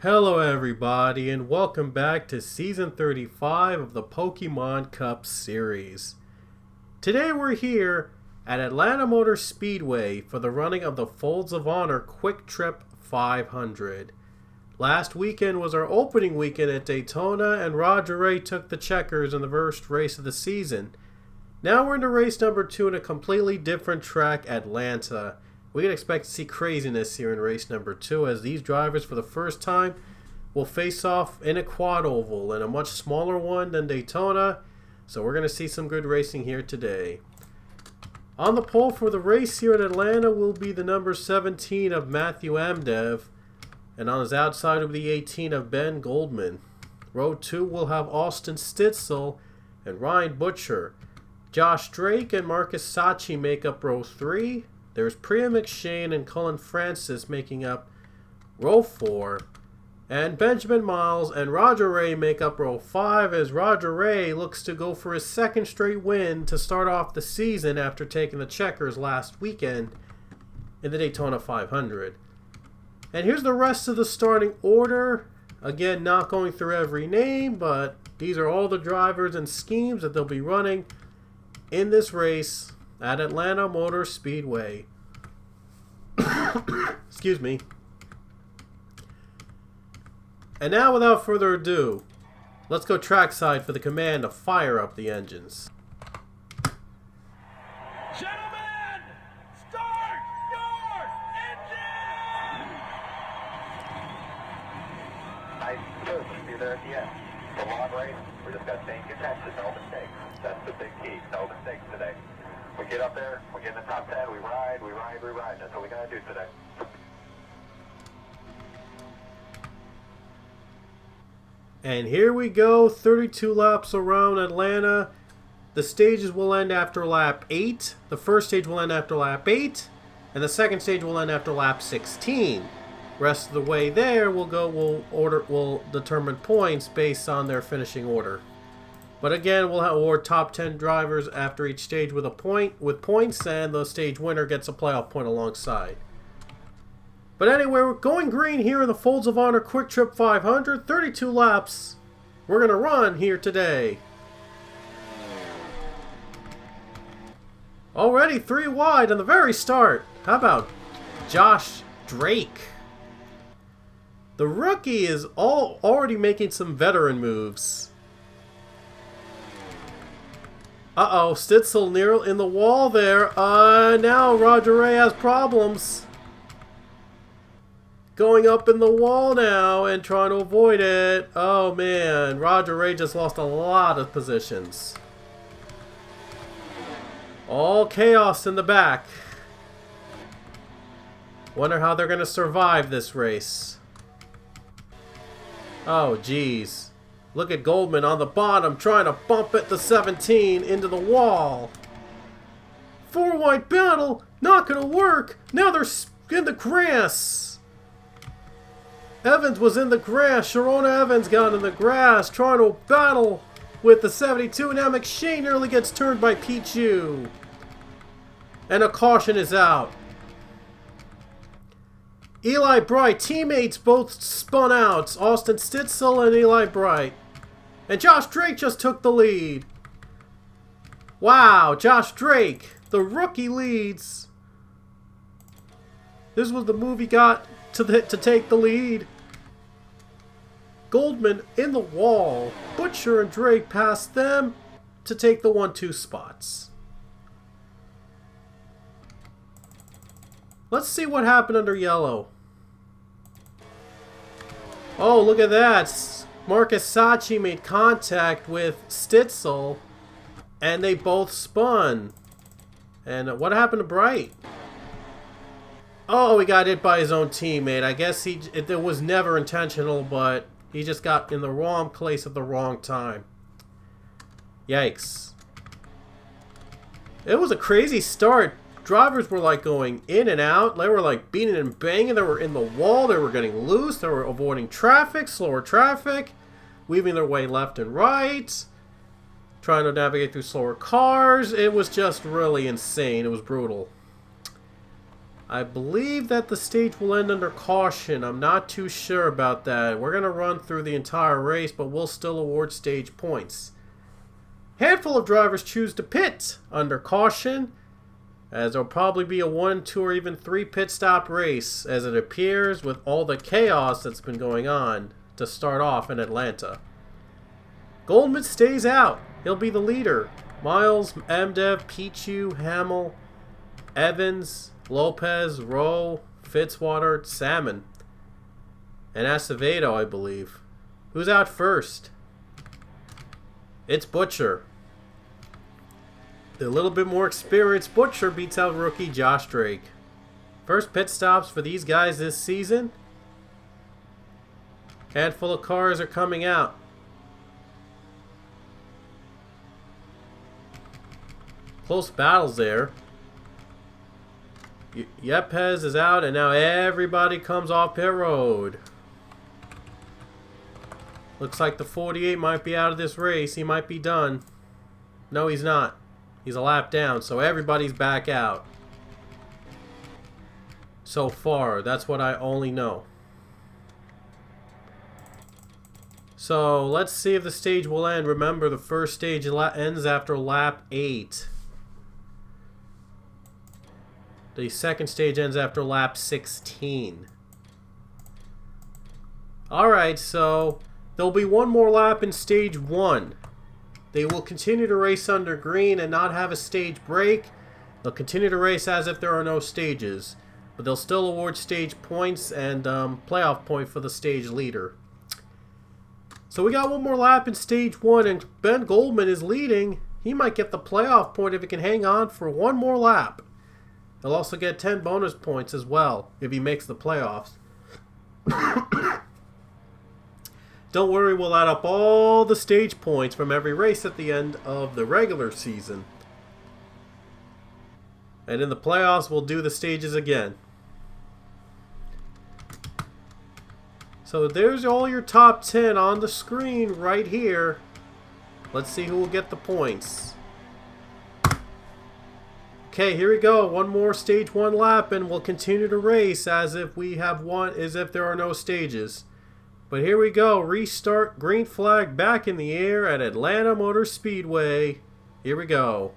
Hello everybody and welcome back to Season 35 of the Pokemon Cup series. Today we're here at Atlanta Motor Speedway for the running of the Folds of Honor Quick Trip 500. Last weekend was our opening weekend at Daytona and Roger Ray took the checkers in the first race of the season. Now we're into race number 2 in a completely different track, Atlanta. We can expect to see craziness here in race number 2 as these drivers for the first time will face off in a quad oval in a much smaller one than Daytona. So we're going to see some good racing here today. On the pole for the race here in Atlanta will be the number 17 of Matthew Amdev. And on his outside will be the 18 of Ben Goldman. Row 2 will have Austin Stitzel and Ryan Butcher. Josh Drake and Marcus Sachi make up row 3. There's Priya McShane and Cullen Francis making up row 4. And Benjamin Miles and Roger Ray make up row 5 as Roger Ray looks to go for his second straight win to start off the season after taking the checkers last weekend in the Daytona 500. And here's the rest of the starting order. Again, not going through every name, but these are all the drivers and schemes that they'll be running in this race at Atlanta Motor Speedway. Excuse me. And now, without further ado, let's go trackside for the command to fire up the engines. Gentlemen, start your engine! Nice, good. See you there at the end. The long race, we're just got to stay in contention, no mistakes. That's the big key, no mistakes today. We get up there, we get in the top 10, we ride. That's what we got to do today. And here we go, 32 laps around Atlanta. The stages will end after lap 8. The first stage will end after lap 8. And the second stage will end after lap 16. Rest of the way there we'll determine points based on their finishing order. But again, we'll award top 10 drivers after each stage with points, and the stage winner gets a playoff point alongside. But anyway, we're going green here in the Folds of Honor Quick Trip 500. 32 laps. We're going to run here today. Already 3 wide on the very start. How about Josh Drake? The rookie is already making some veteran moves. Uh-oh, Stitzel near in the wall there. Now Roger Ray has problems. Going up in the wall now and trying to avoid it. Oh man, Roger Ray just lost a lot of positions. All chaos in the back. Wonder how they're going to survive this race. Oh geez. Look at Goldman on the bottom trying to bump it to 17 into the wall. 4-wide battle, not gonna work. Now they're in the grass. Evans was in the grass. Sharona Evans got in the grass trying to battle with the 72. Now McShane nearly gets turned by Pichu. And a caution is out. Eli Bright, teammates both spun out. Austin Stitzel and Eli Bright. And Josh Drake just took the lead. Wow, Josh Drake, the rookie leads. This was the move he got to take the lead. Goldman in the wall. Butcher and Drake passed them to take the 1-2 spots. Let's see what happened under yellow. Oh, look at that. Marcus Sachi made contact with Stitzel, and they both spun. And what happened to Bright? Oh, he got hit by his own teammate. I guess it was never intentional, but he just got in the wrong place at the wrong time. Yikes. It was a crazy start. Drivers were like going in and out. They were like beating and banging. They were in the wall. They were getting loose. They were avoiding traffic, slower traffic, weaving their way left and right, trying to navigate through slower cars. It was just really insane. It was brutal. I believe that the stage will end under caution. I'm not too sure about that. We're going to run through the entire race, but we'll still award stage points. Handful of drivers choose to pit under caution, as there'll probably be a 1, 2, or even 3 pit stop race, as it appears with all the chaos that's been going on to start off in Atlanta. Goldman stays out. He'll be the leader. Miles, MDev, Pichu, Hamill, Evans, Lopez, Rowe, Fitzwater, Salmon, and Acevedo, I believe. Who's out first? It's Butcher. The little bit more experienced Butcher beats out rookie Josh Drake. First pit stops for these guys this season. Handful of cars are coming out. Close battles there. Yepes is out, and now everybody comes off pit road. Looks like the 48 might be out of this race. He might be done. No, he's not. He's a lap down, so everybody's back out. So far, that's what I only know. So, let's see if the stage will end. Remember, the first stage ends after lap 8. The second stage ends after lap 16. Alright, so there'll be one more lap in stage 1. They will continue to race under green and not have a stage break. They'll continue to race as if there are no stages. But they'll still award stage points and playoff point for the stage leader. So we got one more lap in stage 1, and Ben Goldman is leading. He might get the playoff point if he can hang on for one more lap. He'll also get 10 bonus points as well if he makes the playoffs. Don't worry, we'll add up all the stage points from every race at the end of the regular season. And in the playoffs, we'll do the stages again. So there's all your top 10 on the screen right here. Let's see who will get the points. Okay, here we go. One more stage 1 lap, and we'll continue to race as if we have one, as if there are no stages. But here we go. Restart, green flag back in the air at Atlanta Motor Speedway. Here we go.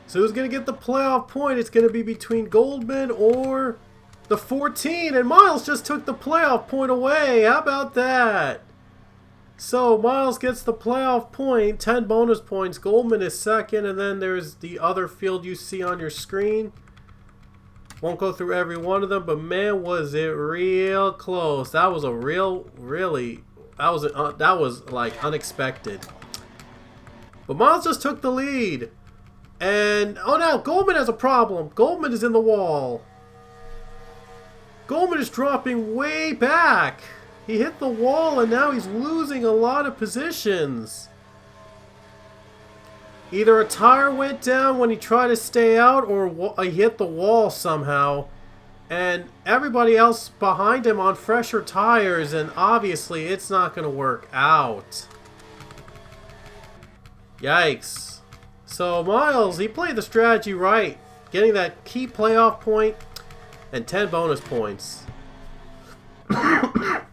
So who's going to get the playoff point? It's going to be between Goldman or the 14. And Miles just took the playoff point away. How about that? So Miles gets the playoff point, 10 bonus points. Goldman is second. And then there's the other field you see on your screen. Won't go through every one of them. But man, was it real close. That was a that was like unexpected. But Miles just took the lead. And, oh no, Goldman has a problem. Goldman is in the wall. Goldman is dropping way back. He hit the wall and now he's losing a lot of positions. Either a tire went down when he tried to stay out or he hit the wall somehow. And everybody else behind him on fresher tires, and obviously it's not going to work out. Yikes. So Miles, he played the strategy right, getting that key playoff point and 10 bonus points. But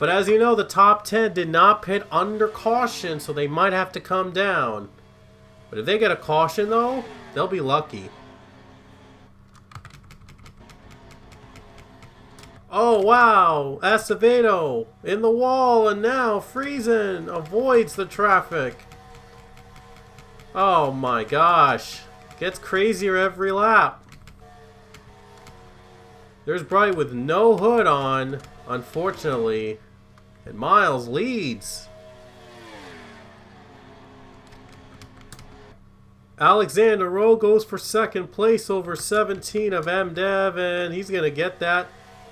as you know, the top 10 did not pit under caution, so they might have to come down. But if they get a caution though, they'll be lucky. Oh wow, Acevedo in the wall, and now Friesen avoids the traffic. Oh my gosh. Gets crazier every lap. There's Bright with no hood on, unfortunately. And Miles leads. Alexander Rowe goes for second place over 17 of MDev, and he's going to get that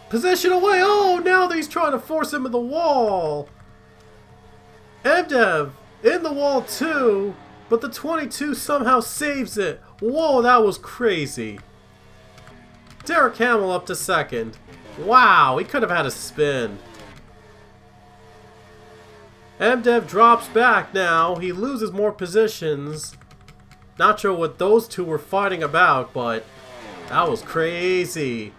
Position away. Oh, now he's trying to force him in the wall. MDev in the wall too, but the 22 somehow saves it. Whoa, that was crazy. Derek Hamill up to second. Wow, he could have had a spin. MDev drops back now. He loses more positions. Not sure what those two were fighting about, but that was crazy.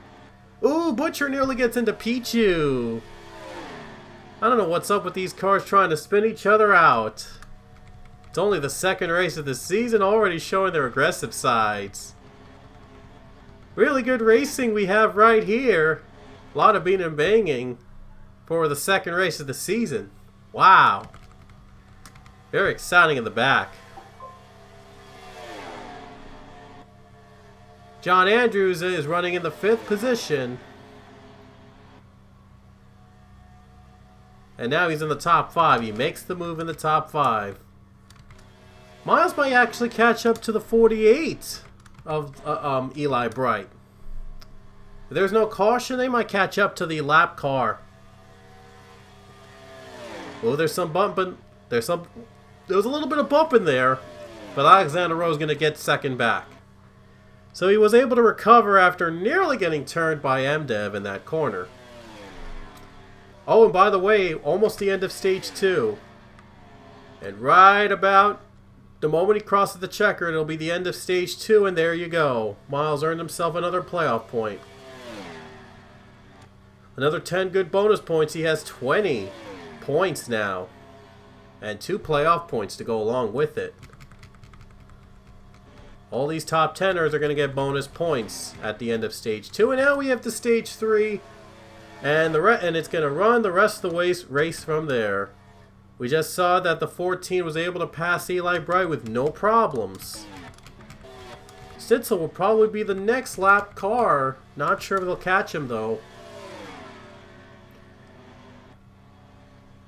Ooh, Butcher nearly gets into Pichu. I don't know what's up with these cars trying to spin each other out. It's only the second race of the season, already showing their aggressive sides. Really good racing we have right here. A lot of beating and banging for the second race of the season. Wow. Very exciting in the back. John Andrews is running in the 5th position. And now he's in the top 5. He makes the move in the top 5. Miles might actually catch up to the 48 of Eli Bright. If there's no caution, they might catch up to the lap car. Oh, there's some bumping. There was a little bit of bumping there, but Alexander Rowe is going to get second back. So he was able to recover after nearly getting turned by MDev in that corner. Oh, and by the way, almost the end of stage 2. And right about the moment he crosses the checker, it'll be the end of stage 2, and there you go. Miles earned himself another playoff point. Another 10 good bonus points. He has 20 points now. And 2 playoff points to go along with it. All these top 10ers are going to get bonus points at the end of stage 2. And now we have to stage 3. And it's going to run the rest of the race from there. We just saw that the 14 was able to pass Eli Bright with no problems. Stitzel will probably be the next lap car. Not sure if they'll catch him though.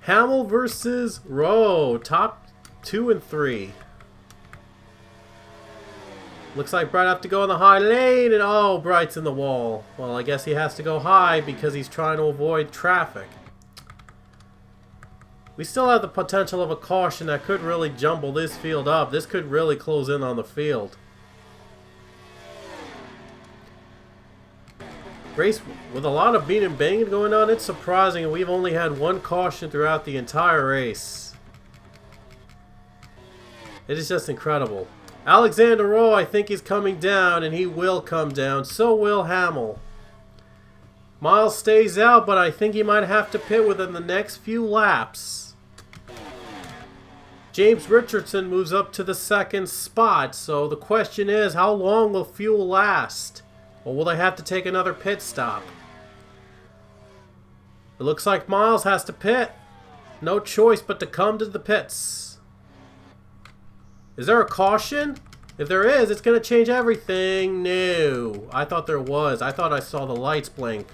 Hamill versus Rowe. Top 2 and 3. Looks like Bright have to go in the high lane, and oh, Bright's in the wall. Well, I guess he has to go high because he's trying to avoid traffic. We still have the potential of a caution that could really jumble this field up. This could really close in on the field. Race with a lot of beating and banging going on. It's surprising, and we've only had 1 caution throughout the entire race. It is just incredible. Alexander Rowe, I think he's coming down, and he will come down. So will Hamill. Miles stays out, but I think he might have to pit within the next few laps. James Richardson moves up to the 2nd spot, so the question is, how long will fuel last? Or will they have to take another pit stop? It looks like Miles has to pit. No choice but to come to the pits. Is there a caution? If there is, it's going to change everything. No. I thought there was. I thought I saw the lights blink.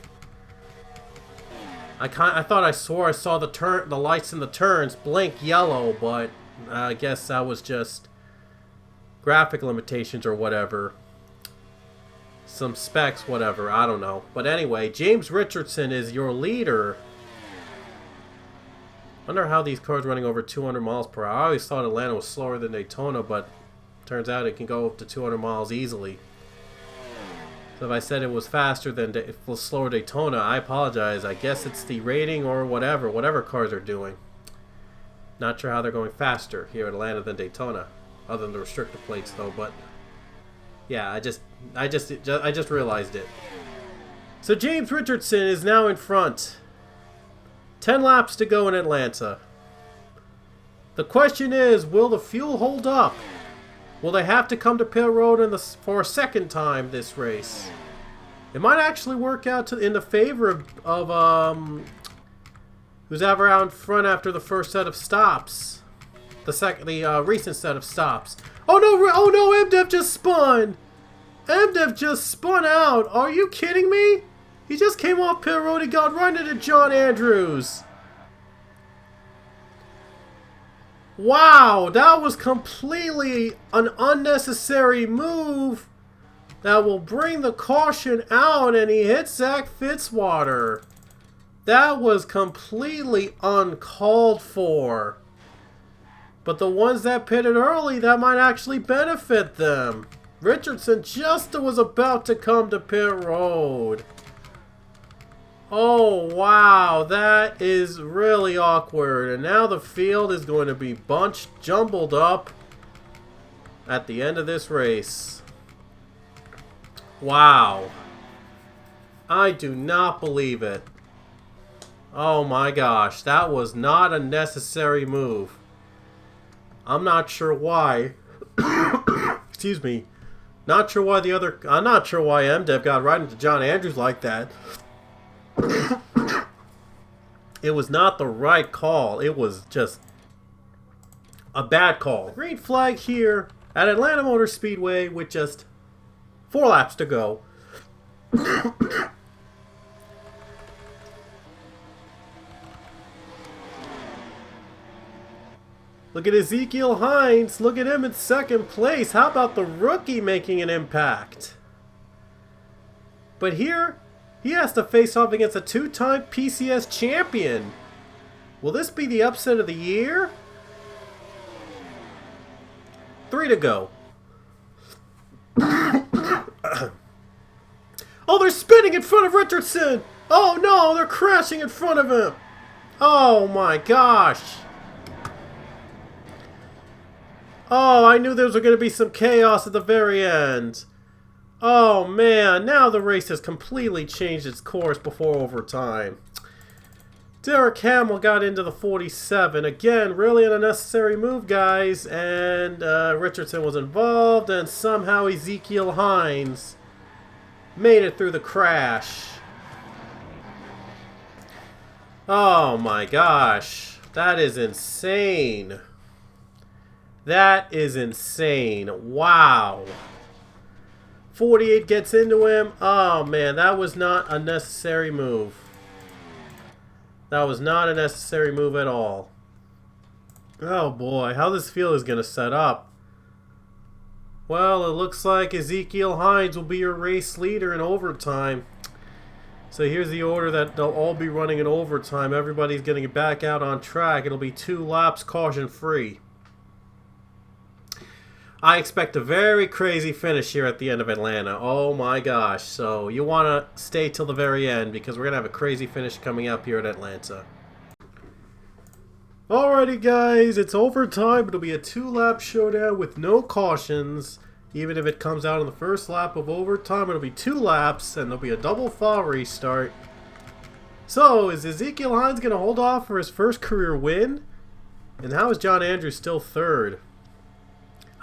I thought I swore I saw the lights in the turns blink yellow, but I guess that was just graphic limitations or whatever. Some specs, whatever. I don't know. But anyway, James Richardson is your leader. Wonder how these cars running over 200 miles per hour. I always thought Atlanta was slower than Daytona, but turns out it can go up to 200 miles easily. So if I said it was faster than slower Daytona, I apologize. I guess it's the rating or whatever cars are doing. Not sure how they're going faster here at Atlanta than Daytona, other than the restrictor plates though. But yeah, I just realized it. So James Richardson is now in front. 10 laps to go in Atlanta. The question is, will the fuel hold up? Will they have to come to pit road for a second time this race? It might actually work out in the favor of who's ever out in front after the first set of stops. The recent set of stops. Oh no, MDev just spun! MDev just spun out! Are you kidding me? He just came off pit road and got right into John Andrews. Wow, that was completely an unnecessary move that will bring the caution out, and he hits Zach Fitzwater. That was completely uncalled for. But the ones that pitted early, that might actually benefit them. Richardson just was about to come to pit road. Oh, wow. That is really awkward. And now the field is going to be jumbled up at the end of this race. Wow. I do not believe it. Oh my gosh. That was not a necessary move. I'm not sure why. Excuse me. Not sure why I'm not sure why MDev got right into John Andrews like that. It was not the right call. It was just a bad call. Green flag here at Atlanta Motor Speedway with just 4 laps to go. Look at Ezekiel Hines. Look at him in second place. How about the rookie making an impact? But here, he has to face off against a 2-time PCS champion. Will this be the upset of the year? 3 to go. Oh, they're spinning in front of Richardson. Oh no, they're crashing in front of him. Oh my gosh. Oh, I knew there was going to be some chaos at the very end. Oh man, now the race has completely changed its course before overtime. Derek Hamill got into the 47. Again, really an unnecessary move, guys. And Richardson was involved, and somehow Ezekiel Hines made it through the crash. Oh my gosh. That is insane. That is insane. Wow. 48 gets into him. Oh man, that was not a necessary move. That was not a necessary move at all. Oh boy, how this field is going to set up. Well, it looks like Ezekiel Hines will be your race leader in overtime. So here's the order that they'll all be running in overtime. Everybody's getting it back out on track. It'll be 2 laps caution free. I expect a very crazy finish here at the end of Atlanta. Oh my gosh. So you want to stay till the very end because we're going to have a crazy finish coming up here at Atlanta. Alrighty guys, it's overtime. It'll be a 2-lap showdown with no cautions. Even if it comes out on the first lap of overtime, it'll be 2 laps and there'll be a double foul restart. So is Ezekiel Hines going to hold off for his first career win? And how is John Andrews still third?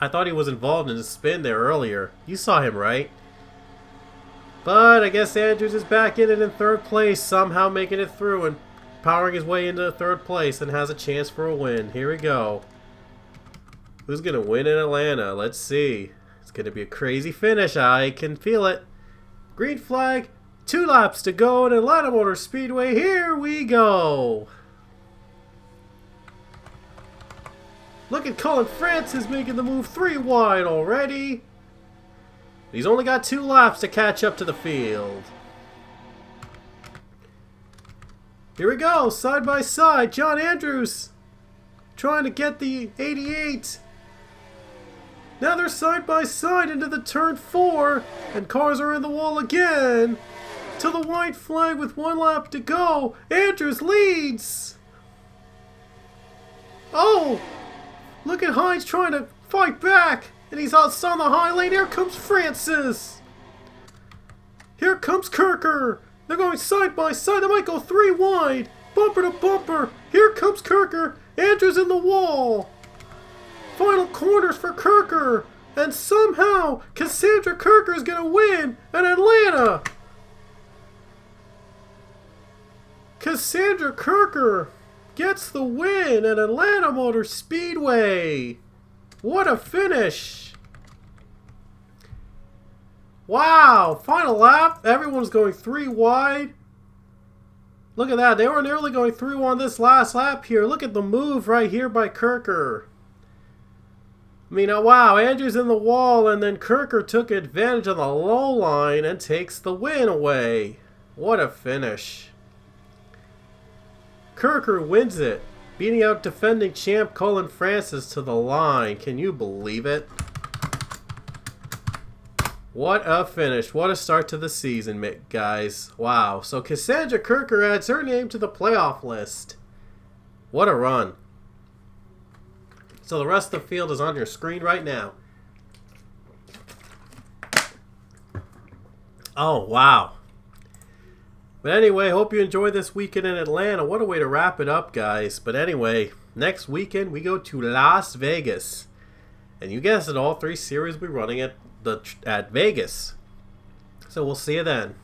I thought he was involved in a spin there earlier. You saw him, right? But I guess Andrews is back in it in 3rd place, somehow making it through and powering his way into 3rd place and has a chance for a win. Here we go. Who's going to win in Atlanta? Let's see. It's going to be a crazy finish. I can feel it. Green flag. 2 laps to go at Atlanta Motor Speedway. Here we go. Look at Colin Francis making the move 3 wide already. He's only got 2 laps to catch up to the field. Here we go, side by side. John Andrews trying to get the 88. Now they're side by side into the turn 4, and cars are in the wall again. To the white flag with 1 lap to go. Andrews leads. Oh! Look at Hines trying to fight back. And he's outside on the high lane. Here comes Francis. Here comes Kirker. They're going side by side. They might go 3 wide. Bumper to bumper. Here comes Kirker. Andrews in the wall. Final corners for Kirker. And somehow Cassandra Kirker is going to win at Atlanta. Cassandra Kirker gets the win at Atlanta Motor Speedway. What a finish. Wow, final lap. Everyone's going 3 wide. Look at that. They were nearly going 3 on this last lap here. Look at the move right here by Kirker. I mean, wow, Andrew's in the wall, and then Kirker took advantage of the low line and takes the win away. What a finish. Kirker wins it, beating out defending champ Colin Francis to the line. Can you believe it? What a finish. What a start to the season, guys. Wow. So Cassandra Kirker adds her name to the playoff list. What a run. So the rest of the field is on your screen right now. Oh, wow. But anyway, hope you enjoyed this weekend in Atlanta. What a way to wrap it up, guys. But anyway, next weekend we go to Las Vegas. And you guessed it, all 3 series will be running at Vegas. So we'll see you then.